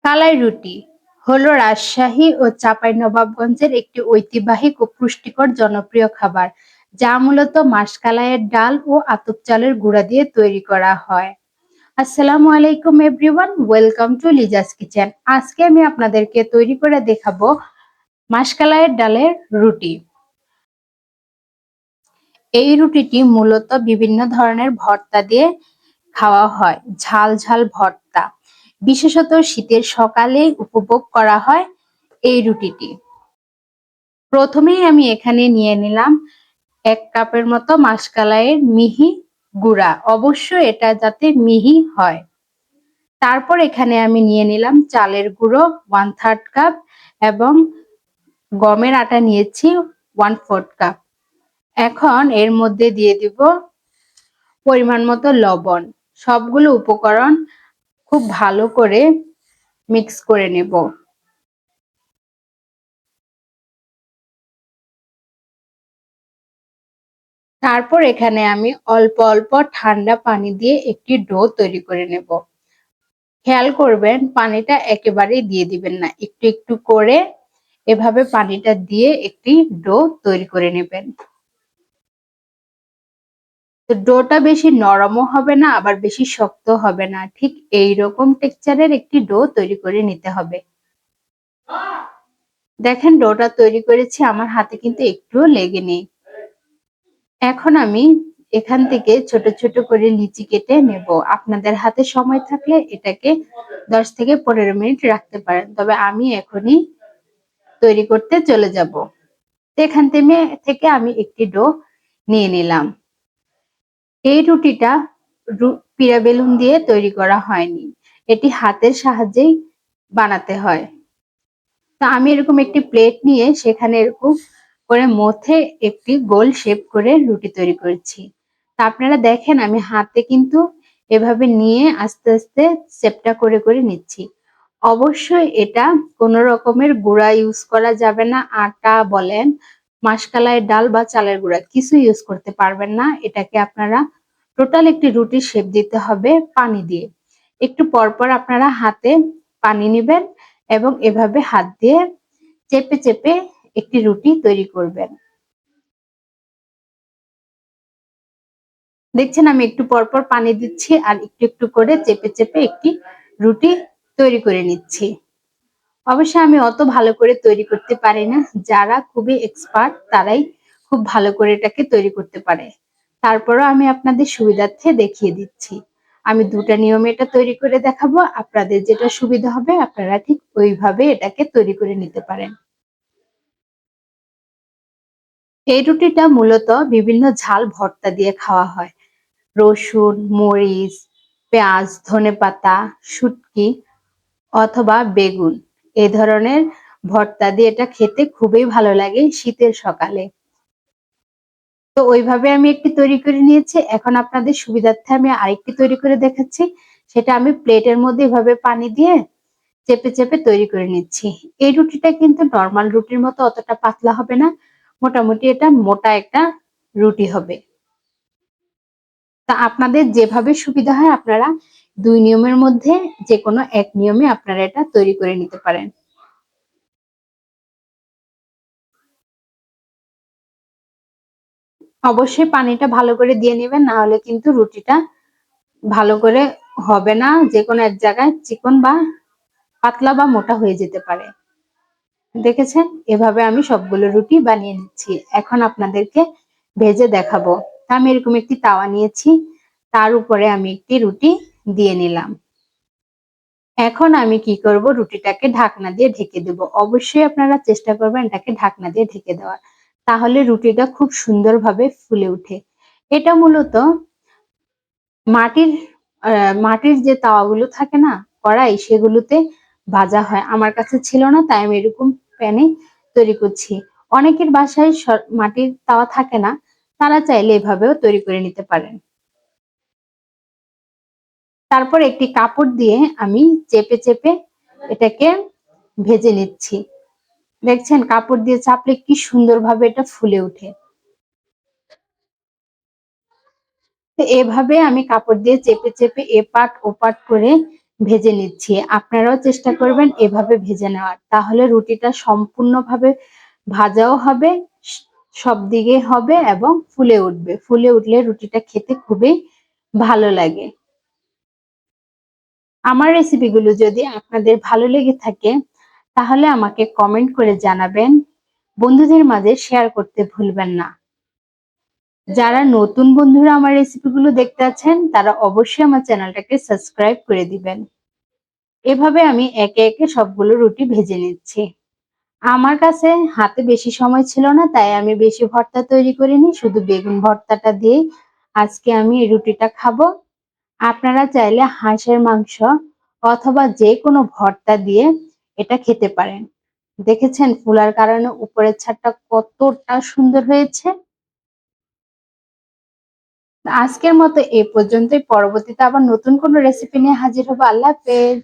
কালাই রুটি হলো রাজশাহী ও চাঁপাইনবাবগঞ্জের একটি ঐতিহ্যবাহী ও পুষ্টিকর জনপ্রিয় খাবার, যা মূলত মাসকলাইয়ের ডাল ও আতপ চালের গুঁড়া দিয়ে তৈরি করা হয়। আসসালামু আলাইকুম everyone, welcome to Liza's kitchen. আজকে আমি আপনাদেরকে তৈরি করে দেখাবো মাসকলাইয়ের ডালের রুটি। এই রুটিটি মূলত বিভিন্ন ধরনের ভর্তা দিয়ে খাওয়া হয়। ঝাল ঝাল ভর্তা, বিশেষত শীতের সকালে উপভোগ করা হয় এই রুটিটি। প্রথমেই আমি এখানে নিয়ে নিলাম 1 কাপের মতো মাসকলাইয়ের মিহি গুঁড়া, অবশ্যই এটা যাতে মিহি হয়। তারপর এখানে আমি নিয়ে নিলাম চালের গুঁড়ো 1/3 কাপ এবং গমের আটা নিয়েছি 1/4 কাপ। এখন এর মধ্যে দিয়ে দিব পরিমাণ মতো লবণ। সবগুলো উপকরণ খুব ভালো করে মিক্স করে নেব। তারপর এখানে আমি অল্প অল্প ঠান্ডা পানি দিয়ে একটি ডো তৈরি করে নেব। খেয়াল করবেন পানিটা একেবারেই দিয়ে দিবেন না, একটু একটু করে এভাবে পানিটা দিয়ে একটি ডো তৈরি করে নেবেন। তো ডোটা বেশি নরমও হবে না, আবার বেশি শক্ত হবে না, ঠিক এই রকম টেক্সচারের একটি ডো তৈরি করে নিতে হবে। দেখেন ডোটা তৈরি করেছি, আমার হাতে কিন্তু একটুও লেগে নেই। এখন আমি এখান থেকে ছোট ছোট করে লিচি কেটে নেব। আপনাদের হাতে সময় থাকলে এটাকে 10 থেকে 15 মিনিট রাখতে পারেন, তবে আমি এখনই তৈরি করতে চলে যাব। এখান থেকে আমি একটি ডো নিয়ে নিলাম। এই রুটিটা পিড়া বেলুন দিয়ে তৈরি করা হয়নি, এটি হাতের সাহায্যেই বানাতে হয়। তো আমি এরকম একটি প্লেট নিয়ে সেখানে এরকম করে মথে একটি গোল শেপ করে রুটি তৈরি করেছি। তা আপনারা দেখেন আমি হাতে কিন্তু এভাবে নিয়ে আস্তে আস্তে শেপটা করে করে নিচ্ছি। অবশ্যই এটা কোনো রকমের গুঁড়া ইউজ করা যাবে না। আটা বলেন, মাসকলাইয়ের ডাল বা চালের গুঁড়া কিছু ইউজ করতে পারবেন না। এটাকে আপনারা টোটাল একটি রুটির শেপ দিতে হবে পানি দিয়ে। একটু পরপর আপনারা হাতে পানি নেবেন এবং এভাবে হাত দিয়ে চেপে চেপে একটি রুটি তৈরি করবেন। দেখছেন আমি একটু পরপর পানি দিচ্ছি আর একটু একটু করে চেপে চেপে একটি রুটি তৈরি করে নিচ্ছি। অবশ্য আমি অত ভালো করে তৈরি করতে পারি না, যারা খুবই এক্সপার্ট তারাই খুব ভালো করে এটাকে তৈরি করতে পারে। তারপরও আমি আপনাদের সুবিধার্থে দেখিয়ে দিচ্ছি। আমি দুটা নিয়মে এটা তৈরি করে দেখাবো, আপনাদের যেটা সুবিধা হবে আপনারা ঠিক ওইভাবে এটাকে তৈরি করে নিতে পারেন। এই রুটিটা মূলত বিভিন্ন ঝাল ভর্তা দিয়ে খাওয়া হয়। রসুন, মরিচ, পেঁয়াজ, ধনেপাতা, শুটকি অথবা বেগুন, এই ধরনের ভর্তা দিয়ে এটা খেতে খুবই ভালো লাগে শীতের সকালে। তো ওইভাবে আমি একটি তৈরি করে নিয়েছি। এখন আপনাদের সুবিধার্থে আমি আরেকটি তৈরি করে দেখাচ্ছি। সেটা আমি প্লেটের মধ্যে এভাবে পানি দিয়ে চেপে চেপে তৈরি করে নিচ্ছি। এই রুটিটা কিন্তু নরমাল রুটির মতো অতটা পাতলা হবে না, মোটামুটি এটা মোটা একটা রুটি হবে। তা আপনাদের যেভাবে সুবিধা হয় আপনারা 2 নিয়মের মধ্যে যে কোনো এক নিয়মে আপনারা এটা তৈরি করে নিতে পারেন। অবশ্যই পানিটা ভালো করে দিয়ে নেবেন, না হলে কিন্তু রুটিটা ভালো করে হবে না, যে কোনো এক জায়গায় চিকন বা পাতলা বা মোটা হয়ে যেতে পারে। দেখেছেন এভাবে আমি সবগুলো রুটি বানিয়ে নিচ্ছি। এখন আপনাদেরকে ভেজে দেখাবো। তা আমি এরকম একটি তাওয়া নিয়েছি, তার উপরে আমি একটি রুটি দিয়ে নিলাম। এখন আমি কি করব, রুটিটাকে ঢাকনা দিয়ে ঢেকে দেব। অবশ্যই আপনারা চেষ্টা করবেন এটাকে ঢাকনা দিয়ে ঢেকে দেওয়ার, তাহলে রুটিটা খুব সুন্দরভাবে ফুলে ওঠে। এটা মূলত মাটির মাটির যে তাওয়াগুলো থাকে না, কড়াই, সেগুলোতে ভাজা হয়। আমার কাছে ছিল না, তাই আমি এরকম প্যানে তৈরি করছি। অনেকের বাসায় মাটির তাওয়া থাকে না, তারা চাইলে এভাবেও তৈরি করে নিতে পারেন। তারপর একটি কাপড় দিয়ে আমি চেপে চেপে এটাকে ভেজে নিচ্ছি। দেখছেন কাপড় দিয়ে চাপলে কি সুন্দরভাবে এটা ফুলে ওঠে। তো এভাবে আমি কাপড় দিয়ে চেপে চেপে এপাট ওপাট করে ভেজে নিচ্ছি। আপনারাও চেষ্টা করবেন এভাবে ভেজে নেওয়ার। তাহলে রুটিটা সম্পূর্ণভাবে ভাজাও হবে, স সব দিকে হবে এবং ফুলে উঠবে। ফুলে উঠলে রুটিটা খেতে খুবই ভালো লাগে। আমার রেসিপিগুলো যদি আপনাদের ভালো লেগে থাকে, তাহলে আমাকে কমেন্ট করে জানাবেন। বন্ধুদের মাঝে শেয়ার করতে ভুলবেন না। যারা নতুন বন্ধুরা আমার রেসিপিগুলো দেখতে আছেন, তারা অবশ্যই আমার চ্যানেলটাকে সাবস্ক্রাইব করে দিবেন। এভাবে আমি একে, একে সবগুলো রুটি ভেজে নিচ্ছি। আমার কাছে হাতে বেশি সময় ছিল না, তাই আমি বেশি ভর্তা তৈরি করিনি। শুধু বেগুন ভর্তাটা দিয়েই আজকে আমি এই রুটিটা খাবো। আপনারা চাইলে হাঁসের মাংস অথবা যেকোনো ভর্তা দিয়ে এটা খেতে পারেন। দেখেছেন ফুলার কারণে উপরের ছাদটা কতটা সুন্দর হয়েছে? আজকের মতো এ পর্যন্তই। পরবর্তীতে আবার নতুন কোনো রেসিপি নিয়ে হাজির হবো। আল্লাহ হাফেজ।